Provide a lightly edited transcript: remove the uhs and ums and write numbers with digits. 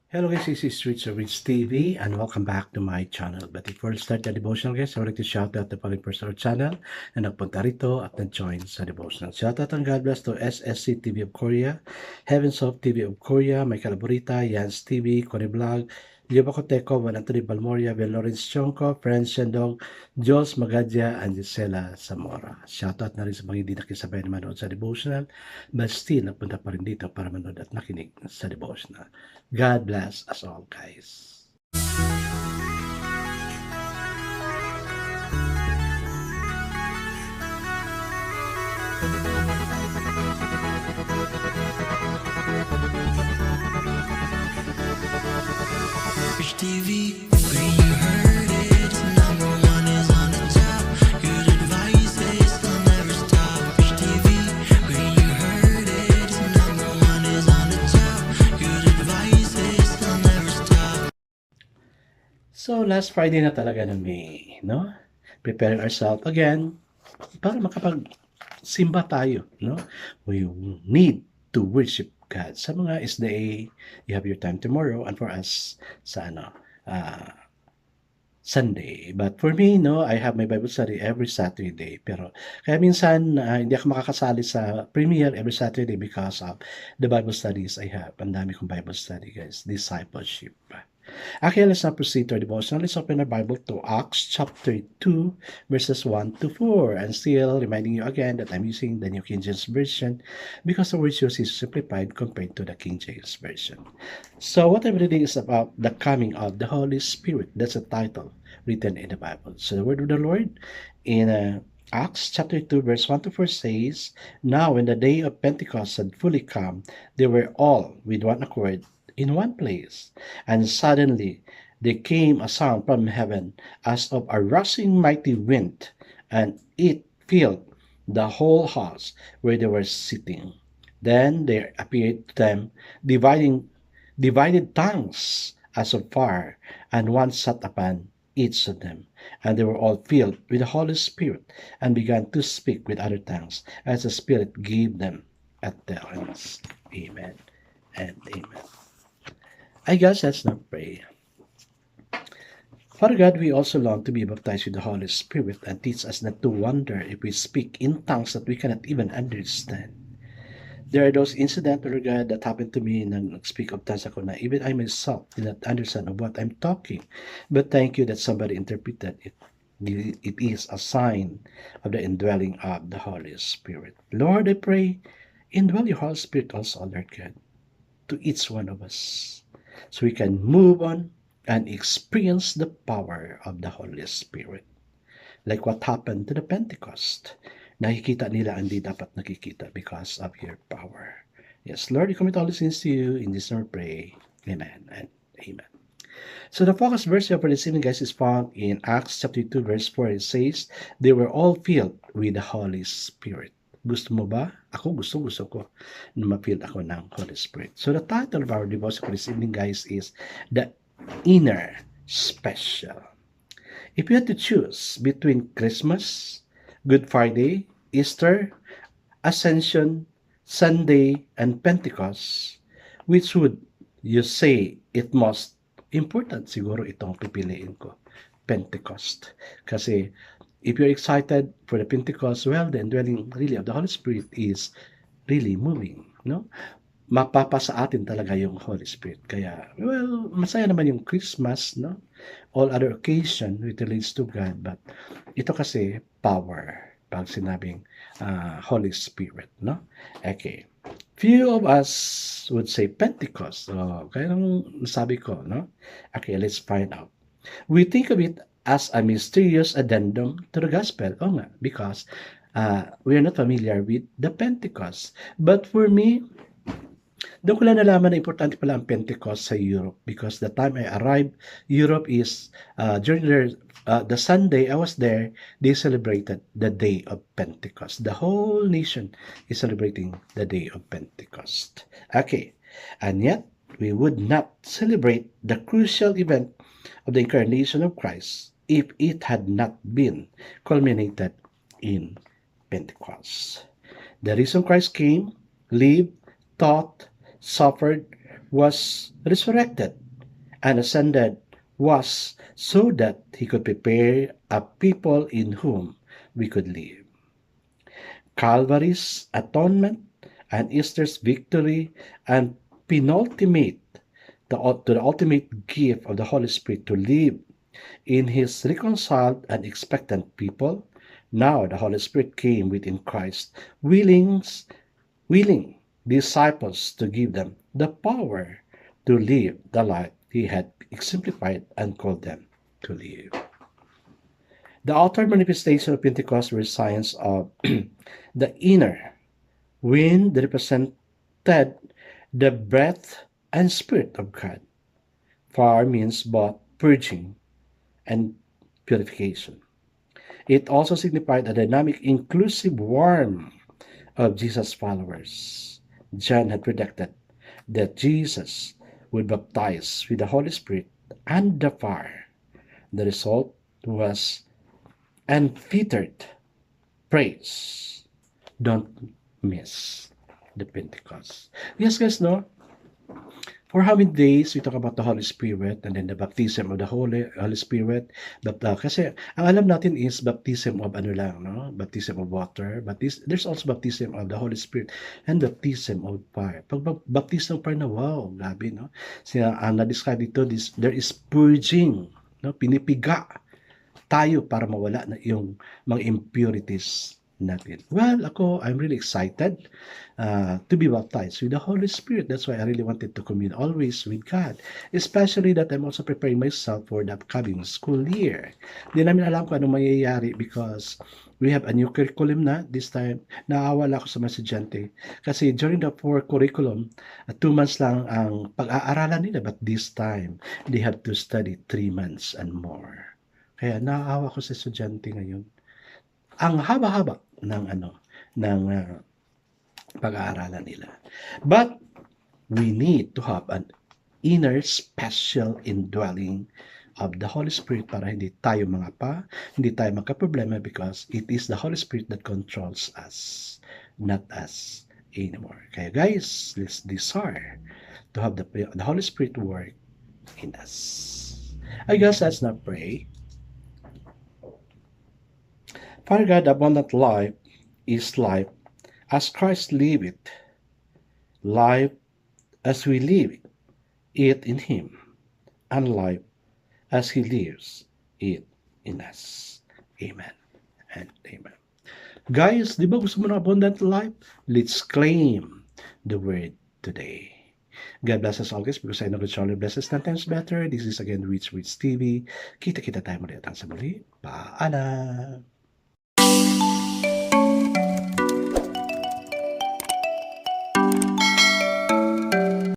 Hello guys, this is Richard Rich TV and welcome back to my channel. But before we start the devotional guys, I would like to shout out the following person of our channel na nagpunta rito at nag-join sa devotional. Shout out and God bless to SSC TV of Korea, Heavens of TV of Korea, Michael Aburita, Yans TV, Connie Vlog, Leo Bacoteco, Juan Anthony Balmoria, Bel Lawrence Chonko, Friends Shandong, Jules Magadya, and Gisela Zamora. Shout out na rin sa mga hindi nakisabay na manood sa devotional, but still nagpunta pa rin dito para manood at nakinig sa devotional. God bless us all, guys. Rich TV, when you heard it, number one is on the top. Good advice is they'll never stop. Rich TV, when you heard it, number one is on the top. Good advice is they'll never stop. So, last Friday na talaga ng May, no? Preparing ourselves again para makapag-simba tayo, no? We need to worship God. Sa mga SDA, you have your time tomorrow, and for us, sa Sunday. But for me, no, I have my Bible study every Saturday. Pero kaya minsan hindi ako makakasali sa premiere every Saturday because of the Bible studies I have. Ang dami kong Bible study, guys. Discipleship. Okay, let's now proceed to our devotional. Let's open our Bible to Acts chapter 2, verses 1 to 4. And still reminding you again that I'm using the New King James Version because the word used is simplified compared to the King James Version. So what I'm reading is about the coming of the Holy Spirit. That's the title written in the Bible. So the word of the Lord in Acts chapter 2, verse 1 to 4 says, Now when the day of Pentecost had fully come, they were all with one accord in one place, and suddenly there came a sound from heaven as of a rushing mighty wind, and it filled the whole house where they were sitting. Then there appeared to them divided tongues as of fire, and one sat upon each of them. And they were all filled with the Holy Spirit, and began to speak with other tongues, as the Spirit gave them utterance. Amen and amen. I guess let's not pray. Father God, we also long to be baptized with the Holy Spirit and teach us not to wonder if we speak in tongues that we cannot even understand. There are those incidents, Lord God, that happened to me nang nag-speak of tongues ako na even I myself did not understand of what I'm talking. But thank you that somebody interpreted it. It is a sign of the indwelling of the Holy Spirit. Lord, I pray, indwell your Holy Spirit also, Lord God, to each one of us, so we can move on and experience the power of the Holy Spirit. Like what happened to the Pentecost. Nakikita nila ang di dapat nakikita because of your power. Yes, Lord, we commit all these things to you. In this name we pray. Amen and amen. So the focus verse for this evening, guys, is found in Acts chapter 2, verse 4. It says, They were all filled with the Holy Spirit. Gusto mo ba? Ako gusto ko na ma-feel ako ng Holy Spirit. So the title of our devotion for this evening, guys, is The Inner Special. If you had to choose between Christmas, Good Friday, Easter, Ascension, Sunday, and Pentecost, which would you say it most important? Siguro itong pipiliin ko, Pentecost. Kasi if you're excited for the Pentecost, well, the indwelling really of the Holy Spirit is really moving, no? Mapapasa atin talaga yung Holy Spirit. Kaya, well, masaya naman yung Christmas, no? All other occasion it relates to God, but ito kasi power pag sinabing Holy Spirit, no? Okay. Few of us would say Pentecost. Kaya nang nasabi ko, no? Okay, let's find out. We think of it as a mysterious addendum to the gospel. Oh nga, because we are not familiar with the Pentecost. But for me, doon ko lang nalaman na importante pala ang Pentecost sa Europe because the time I arrived, Europe is, during the Sunday I was there, they celebrated the day of Pentecost. The whole nation is celebrating the day of Pentecost. Okay, and yet we would not celebrate the crucial event of the incarnation of Christ if it had not been culminated in Pentecost. The reason Christ came, lived, taught, suffered, was resurrected and ascended was so that he could prepare a people in whom we could live. Calvary's atonement and Easter's victory and penultimate to the ultimate gift of the Holy Spirit to live in his reconciled and expectant people. Now the Holy Spirit came within Christ, willing disciples to give them the power to live the life he had exemplified and called them to live. The outward manifestation of Pentecost were signs of the inner wind that represented the breath and spirit of God. Fire means both purging and purification. It also signified a dynamic, inclusive warmth of Jesus' followers. John had predicted that Jesus would baptize with the Holy Spirit and the fire. The result was unfettered praise. Don't miss the Pentecost. Yes, guys, no? For how many days we talk about the Holy Spirit and then the baptism of the Holy Spirit. But kasi ang alam natin is baptism of ano lang, no? Baptism of water. But there's also baptism of the Holy Spirit and baptism of fire. Pag baptism of fire na, wow, grabe, no? Ang na-describe dito, there is purging, no? Pinipiga tayo para mawala na yung mga impurities natin. Well, I'm really excited to be baptized with the Holy Spirit. That's why I really wanted to commune always with God. Especially that I'm also preparing myself for the upcoming school year. Hindi namin alam kung anong mangyayari because we have a new curriculum na this time. Naawala ako sa mga estudyante. Kasi during the 4 curriculum, 2 months lang ang pag-aaralan nila. But this time, they have to study 3 months and more. Kaya naawa ko sa estudyante ngayon. Ang haba-haba ng pag-aaralan nila. But we need to have an inner special indwelling of the Holy Spirit para hindi tayo hindi tayo magka-problema because it is the Holy Spirit that controls us, not us anymore. Kaya guys, let's desire to have the Holy Spirit work in us. I guess let's not pray. Father God, abundant life is life as Christ lived it, life as we live it in Him, and life as He lives it in us. Amen and amen. Guys, di ba gusto mo ng abundant life? Let's claim the word today. God bless us always because I know that surely blesses 10 times better. This is again Rich TV. Kita-kita tayo muli at sa muli. Paalam!